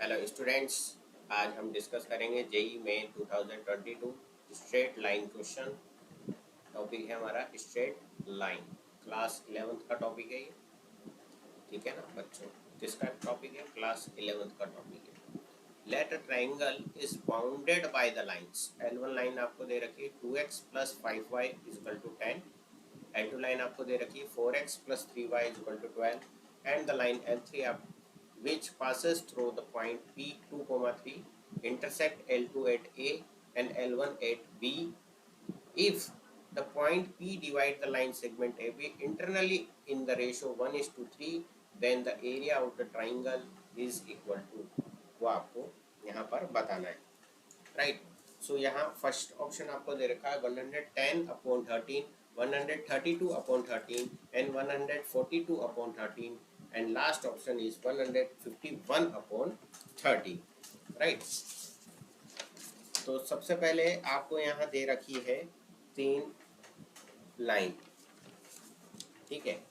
Hello students, आज हम discuss करेंगे जेई में 2022 स्ट्रेट लाइन क्वेश्चन। टॉपिक है हमारा स्ट्रेट लाइन। क्लास 11th का टॉपिक है ये, ठीक है ना बच्चों। किसका टॉपिक है? क्लास 11th का टॉपिक है। Let a triangle is bounded by the lines. L1 line आपको दे रखी है 2x plus 5y is equal to 10। L2 line आपको दे रखी है 4x plus 3y is equal to 12 and the line L3 आप which passes through the point P2, 3 intersect L2 at A and L1 at B. If the point P divide the line segment AB internally in the ratio 1:3, then the area of the triangle is equal to, वो आपको यहाँ पर बताना है, right. सो यहाँ first option आपको दे रखा है 110/13, 132/13 and 142/13 and last option is 151/30, right. तो सबसे पहले आपको यहाँ दे रखी है 3 लाइन, ठीक है।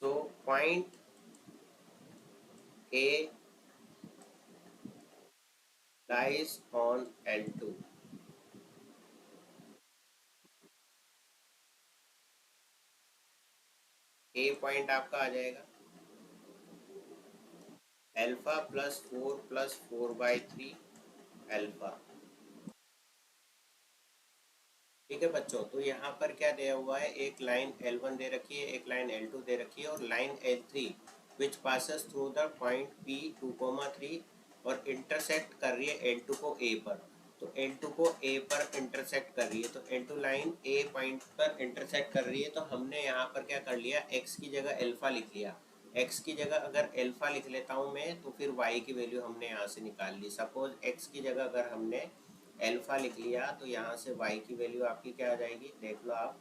तो point A lies on L2, A point आपका आ जाएगा अल्फा +4 + 4/3 अल्फा, ठीक है बच्चों। तो यहाँ पर क्या दिया हुआ है, एक लाइन L1 दे रखी है, एक लाइन L2 दे रखी है और line L3 which passes through the point P2, 3 और इंटरसेक्ट कर रही है L2 को A पर। तो L2 को A पर इंटरसेक्ट कर रही है, तो L2 लाइन A पॉइंट पर इंटरसेक्ट कर रही है। तो हमने यहाँ पर क्या कर लिया, x की जगह अल्फा लिख लिया। x की जगह अगर अल्फा लिख लेता हूँ मैं, तो फिर y की वैल्यू हमने यहाँ से निकाल ली। सपोज x की जगह अगर हमने अल्फा लिख लिया तो यहाँ से y की वैल्यू आपकी क्या आ जाएगी, देख लो आप,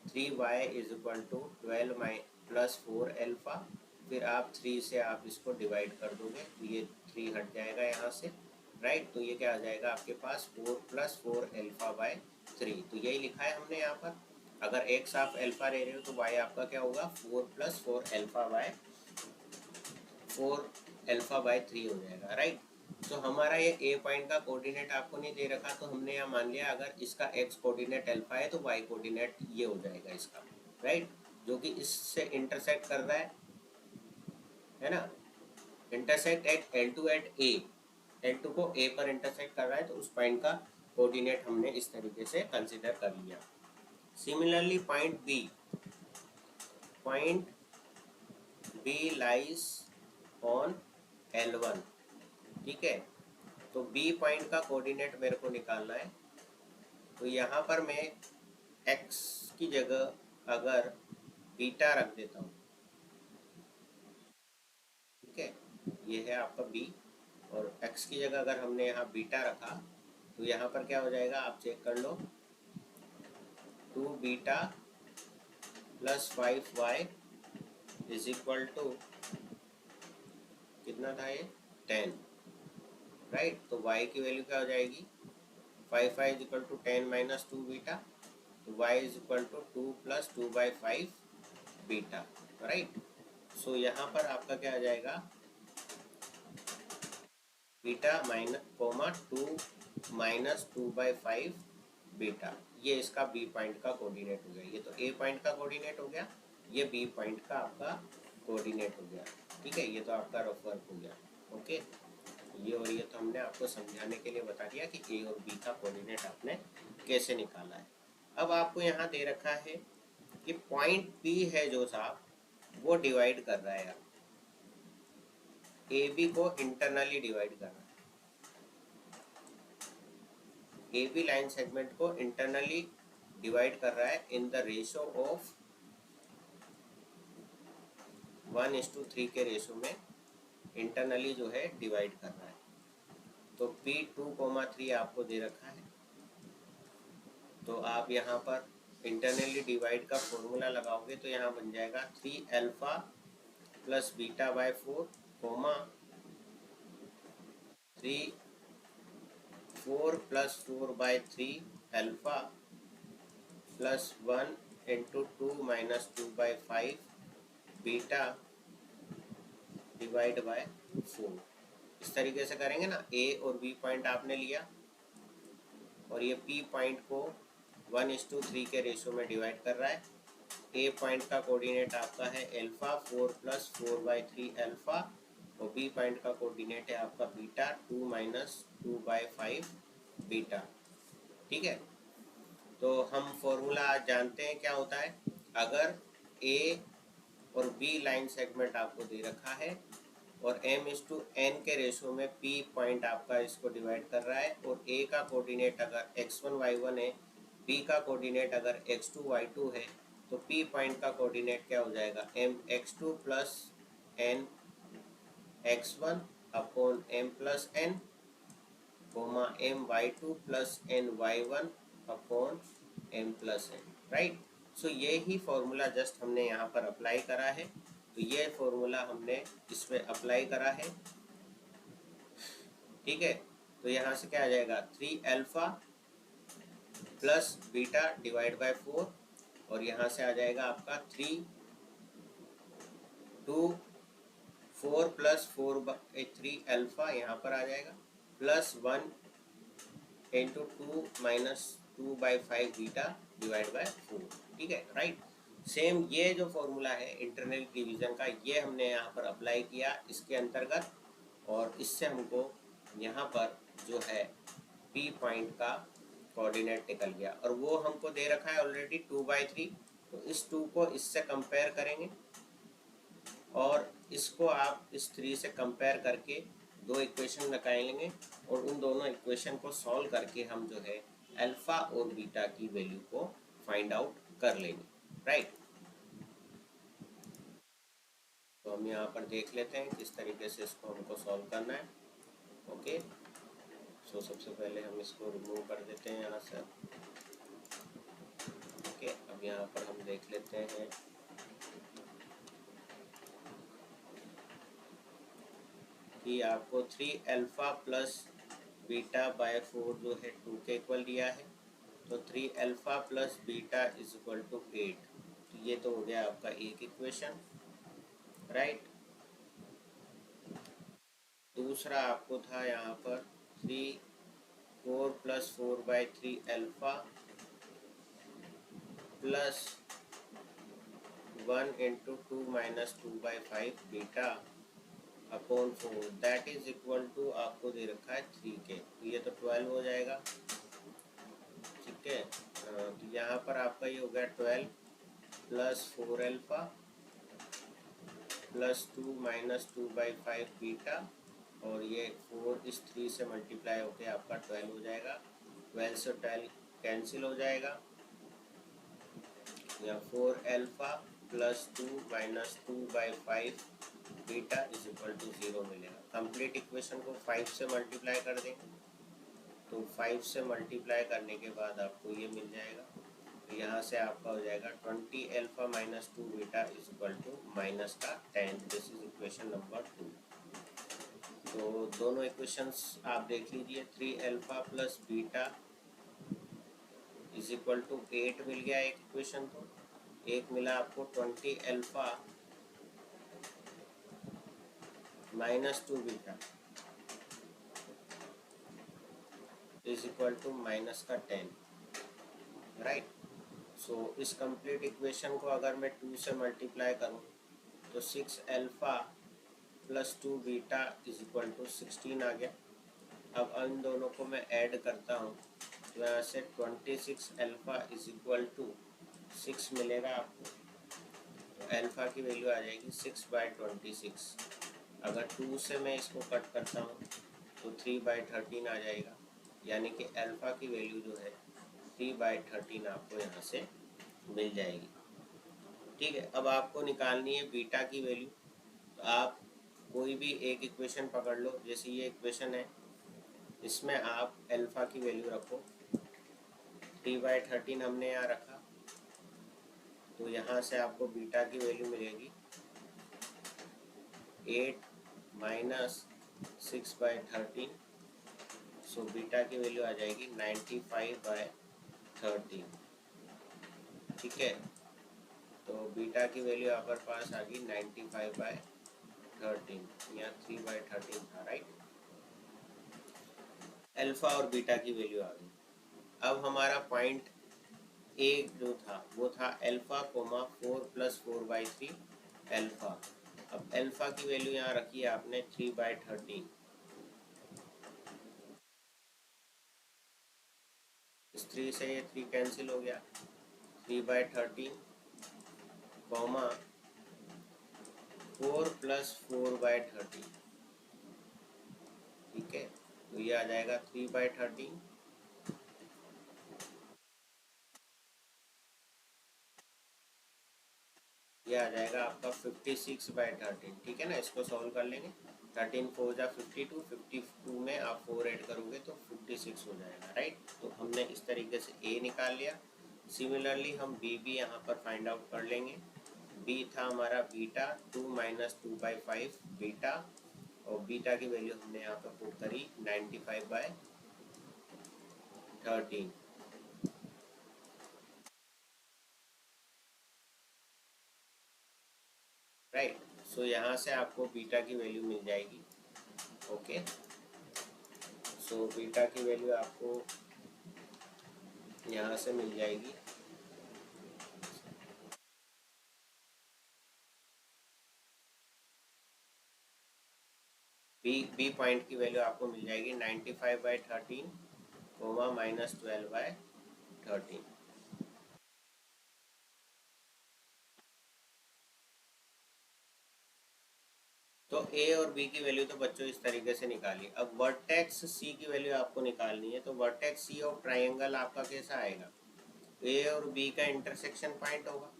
3y = 12 + 4 अल्फा। फिर आप 3 से आप इसको डिवाइड कर दोगे तो ये 3 हट जाएगा यहाँ से, राइट। तो ये क्या आ जाएगा आपके पास 4 + 4 अल्फा/3। तो यही लिखा है हमने यहाँ पर। अगर x आप अल्फा ले रहे हो तो y आपका क्या होगा, 4 + 4 अल्फा/3 हो जाएगा, राइट। तो हमारा ये ए पॉइंट का कोऑर्डिनेट आपको नहीं दे रखा, तो हमने यहाँ मान लिया अगर इसका एक्स कोऑर्डिनेट अल्फा है तो वाई कोऑर्डिनेट ये हो जाएगा इसका, राइट, जो कि इससे इंटरसेक्ट कर रहा है ना। Intersect at L2 eight A, L2 को ए पर इंटरसेक्ट कर रहा है, तो उस पॉइंट का कोऑर्डिनेट हमने इस तरीके से कंसिडर कर लिया। Similarly point B lies on L1, ठीक है। तो बी पॉइंट का कोऑर्डिनेट मेरे को निकालना है। तो यहाँ पर मैं x की जगह अगर बीटा रख देता हूँ, ठीक है, ये है आपका b, और x की जगह अगर हमने यहाँ बीटा रखा तो यहाँ पर क्या हो जाएगा आप चेक कर लो, 2β + 5y = कितना था ये, 10, राइट। तो y की वैल्यू क्या हो जाएगी, 5y = 10 - 2β, तो y = 2 + 2/5 बीटा, राइट। सो यहाँ पर आपका क्या आ जाएगा, बीटा -2 - 2/5 बीटा। ये इसका बी पॉइंट का कोऑर्डिनेट हो गया। ये तो ए पॉइंट का कोऑर्डिनेट हो गया, ये बी पॉइंट का आपका कोऑर्डिनेट हो गया, ठीक है। ये तो आपका रफ वर्क हो गया, ओके। ये और ये तो हमने आपको समझाने के लिए बता दिया कि ए और बी का कोऑर्डिनेट आपने कैसे निकाला है। अब आपको यहाँ दे रखा है कि पॉइंट पी है जो साहब, वो डिवाइड कर रहा है, ए बी को इंटरनली डिवाइड कर रहा है। ए बी लाइन सेगमेंट को इंटरनली डिवाइड कर रहा है इन द रेशो ऑफ 1:3 के रेशो में इंटरनली जो है डिवाइड कर रहा है। तो P2, 3 आपको दे रखा है, तो आप यहाँ पर इंटरनली डिवाइड का फॉर्मूला लगाओगे तो यहाँ बन जाएगा 3α + β/4, 4 + 4/3 alpha plus 1 into 2 minus 2/5 beta divide by 4। इस तरीके से करेंगे ना। ए और बी पॉइंट आपने लिया और ये पी पॉइंट को 1:3 के रेशो में डिवाइड कर रहा है। ए पॉइंट का कोऑर्डिनेट आपका है अल्फा 4 प्लस 4/3 अल्फा और बी पॉइंट का कोऑर्डिनेट है आपका बीटा 2 माइनस 2/5 बीटा। ठीक है, तो हम फॉर्मूला आज जानते हैं क्या होता है। अगर ए और बी लाइन सेगमेंट आपको दे रखा है और m/n के रेशो में p पॉइंट आपका इसको डिवाइड कर रहा है और a का कोऑर्डिनेट अगर x1 y1 है, b का कोऑर्डिनेट अगर x2 y2 है, तो p पॉइंट का कोऑर्डिनेट क्या हो जाएगा mx2 plus n x1 upon m plus n comma my2 plus n y1 upon m plus n। Right, so ये ही फॉर्मूला जस्ट हमने यहाँ पर अप्लाई करा है। तो ये फॉर्मूला हमने इसमें अप्लाई करा है। ठीक है, तो यहाँ से क्या आ जाएगा 3 alpha plus beta divide by 4 और यहाँ से आ जाएगा आपका 4 प्लस 4/3 अल्फा यहाँ पर आ जाएगा plus 1 into 2 minus 2/5 beta divide by 4। ठीक है, राइट। सेम ये जो फॉर्मूला है इंटरनल डिवीजन का, ये हमने यहाँ पर अप्लाई किया इसके अंतर्गत और इससे हमको यहाँ पर जो है पी पॉइंट का कोऑर्डिनेट निकल गया और वो हमको दे रखा है ऑलरेडी 2/3। तो इस 2 को इससे कंपेयर करेंगे और इसको आप इस 3 से कंपेयर करके दो इक्वेशन निकालेंगे और उन दोनों इक्वेशन को सॉल्व करके हम जो है अल्फा और बीटा की वैल्यू को फाइंड आउट कर लेंगे। राइट, तो हम यहाँ पर देख लेते हैं किस तरीके से इसको हमको सॉल्व करना है। ओके, सो सबसे पहले हम इसको रिमूव कर देते हैं यहाँ से। ओके, अब यहाँ पर हम देख लेते हैं कि आपको 3 अल्फा प्लस बीटा बाय 4 जो है 2 के इक्वल दिया है। तो 3 alpha plus beta is equal to 8। तो ये तो हो गया आपका एक इक्वेशन। राइट, दूसरा आपको था यहाँ पर 4 plus 4/3 alpha plus 1 into 2 minus 2/5 beta upon 4 that is equal to आपको दे रखा है 3 के। तो ये तो 12 हो जाएगा। ठीक है, तो यहाँ पर आपका ये हो गया 12 plus 4 alpha plus 2 minus 2/5 beta और ये 4 इस 3 से मल्टीप्लाई होके आपका 12 हो जाएगा। 12 से 12 कैंसिल हो जाएगा या 4 alpha plus 2 minus 2/5 beta is equal to 0 मिलेगा। कंप्लीट इक्वेशन को 5 से मल्टीप्लाई कर देंगे तो 5 से मल्टीप्लाई करने के बाद आपको ये मिल जाएगा। तो यहाँ से आपका हो जाएगा 20 alpha minus 2 beta is equal to minus का 10। This is equation number 2। तो दोनों इक्वेशंस आप देख लीजिए। 3 alpha plus beta is equal to 8 मिल गया एक इक्वेशन। तो एक मिला आपको 20 alpha minus 2 beta is equal to minus का 10। राइट, सो इस कंप्लीट इक्वेशन को अगर मैं 2 से मल्टीप्लाई करूँ तो 6 alpha plus 2 beta is equal to 16 आ गया। अब इन दोनों को मैं ऐड करता हूँ तो यहाँ से 26 अल्फा इज इक्वल टू 6 मिलेगा आपको। तो अल्फा की वैल्यू आ जाएगी 6/26। अगर 2 से मैं इसको कट करता हूँ तो 3/13 आ जाएगा, यानी कि अल्फा की वैल्यू जो है 3/13 आपको यहाँ से मिल जाएगी। ठीक है, अब आपको निकालनी है बीटा की वैल्यू। तो आप कोई भी एक इक्वेशन पकड़ लो, जैसे ये इक्वेशन है, इसमें आप अल्फा की वैल्यू रखो। 3/13 हमने यहाँ रखा तो यहाँ से आपको बीटा की वैल्यू मिलेगी 8 माइनस 6/13। सो बीटा की वैल्यू आ जाएगी 95/13। ठीक है, तो बीटा की वैल्यू यहाँ पास आ गई 95/13, यहाँ 3/13 था, राइट। अल्फा और बीटा की वैल्यू आ गई। अब हमारा पॉइंट ए जो था वो था अल्फा कोमा 4+4/3 अल्फा। अब अल्फा की वैल्यू यहाँ रखी है आपने 3/13, इस 3 से ये 3 कैंसिल हो गया, 3/13 कोमा 4+4/13, ठीक है, तो ये आ जाएगा 3/13, ये आ जाएगा आपका 56/13, ठीक है ना। इसको सॉल्व कर लेंगे, 13 4 जा 52, 52 में आप 4 ऐड करोगे तो 56 हो जाएगा, राइट। तो हमने इस तरीके से ए निकाल लिया। सिमिलरली हम बी भी यहाँ पर फाइंड आउट कर लेंगे। बी था हमारा बीटा 2 - 2/5 बीटा, और बीटा की वैल्यू हमने यहाँ पर पुट करी 95/13, राइट। सो यहाँ से आपको बीटा की वैल्यू मिल जाएगी, ओके। सो बीटा की वैल्यू आपको यहाँ से मिल जाएगी बी पॉइंट की वैल्यू आपको मिल जाएगी 95/13 कोमा -12/13। तो ए और बी की वैल्यू तो बच्चों इस तरीके से निकाली। अब वर्टेक्स सी की वैल्यू आपको निकालनी है। तो वर्टेक्स सी ऑफ ट्राइंगल आपका कैसा आएगा, ए और बी का इंटरसेक्शन पॉइंट होगा,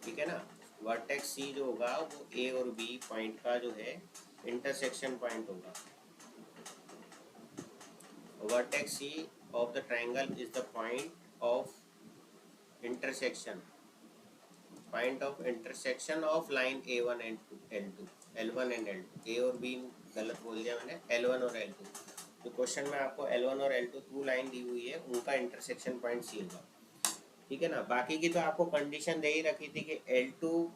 ठीक है ना। वर्टेक्स सी जो होगा वो ए और बी पॉइंट का जो है इंटरसेक्शन पॉइंट होगा। Vertex C of the triangle is the point of intersection, point of intersection of line A1 and L2, L1 and L2। A और बी गलत बोल दिया मैंने, L1 और L2। तो क्वेश्चन में आपको L1 और L2 टू लाइन दी हुई है, उनका इंटरसेक्शन पॉइंट सी होगा, ठीक है ना। बाकी की तो आपको कंडीशन दे ही रखी थी कि L2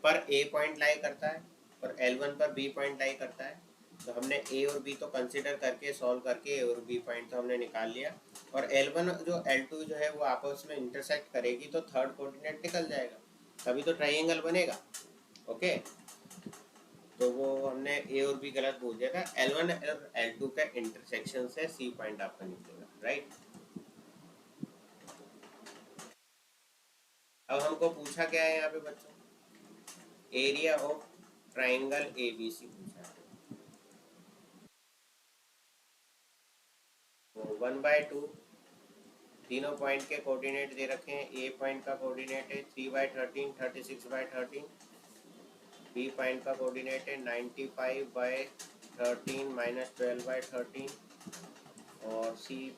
पर A पॉइंट लाई करता है और L1 पर B पॉइंट लाई करता है। तो हमने A और B तो कंसिडर करके सॉल्व करके A और B पॉइंट तो हमने निकाल लिया, और L1 जो L2 जो है वो आपस में इंटरसेक्ट करेगी तो थर्ड कोऑर्डिनेट निकल जाएगा, तभी तो ट्राइंगल बनेगा, ओके। तो वो हमने A और B गलत बोल दिया था। L1 और L2 के इंटरसेक्शन से C पॉइंट आपका निकलेगा, राइट। अब हमको पूछा क्या है यहाँ पे बच्चों, एरिया ऑफ ट्राइंगल ABC पूछा है। तो 1/2 तीनों पॉइंट के कोऑर्डिनेट दे रखे हैं। ए पॉइंट का कोऑर्डिनेट है 3/13 36/13, बी पॉइंट का कोऑर्डिनेट है 95/13 -12/13, और सी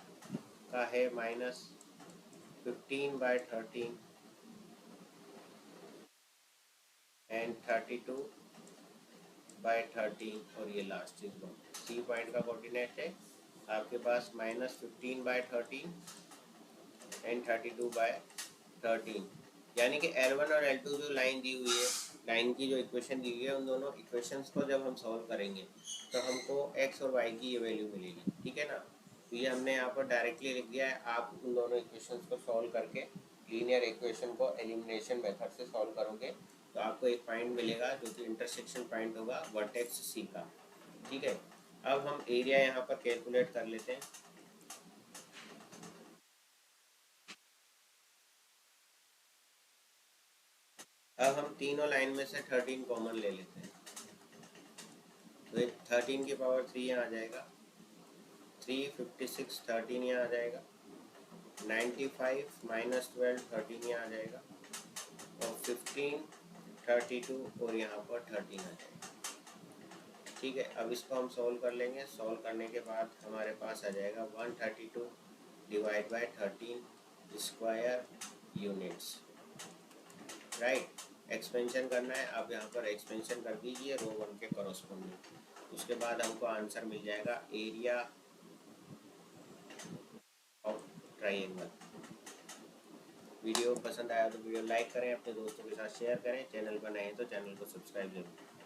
का है -15/13 एंड 32/13, और ये लास्ट चीज लो। सी पॉइंट का कोऑर्डिनेट है आपके पास -15/13 एंड 32/13, यानी कि L1 और L2 जो लाइन दी हुई है, लाइन की जो इक्वेशन दी हुई है, उन दोनों इक्वेशंस को जब हम सॉल्व करेंगे तो हमको x और y की ये वैल्यू मिलेगी, ठीक है ना। तो ये हमने यहाँ पर डायरेक्टली लिख दिया है। आप उन दोनों इक्वेशंस को सॉल्व करके लीनियर इक्वेशन को एलिमिनेशन मेथड से सॉल्व करोगे तो आपको एक पॉइंट मिलेगा जो कि इंटरसेक्शन पॉइंट होगा वर्टेक्स सी का, ठीक है। अब हम एरिया यहाँ पर कैलकुलेट कर लेते हैं। अब हम तीनों लाइन में से 13 कॉमन ले लेते हैं, तो 13 की पावर 3 यहाँ आ जाएगा, 3 56 13 यहाँ आ जाएगा, 95 -12 13 यहाँ आ जाएगा, और 15 32 और यहाँ पर 13 आ जाएगा, ठीक है। अब इसको हम सॉल्व कर लेंगे। सॉल्व करने के बाद हमारे पास आ जाएगा 132 divide by 13 square units, right. Expansion करना है, आप यहाँ पर एक्सपेंशन कर दीजिए रो 1 के करस्पॉन्डिंग। उसके बाद हमको आंसर मिल जाएगा एरिया ऑफ ट्राइंगल। वीडियो पसंद आया तो वीडियो लाइक करें, अपने दोस्तों के साथ शेयर करें, चैनल पर नए हैं तो चैनल को सब्सक्राइब जरूर करें।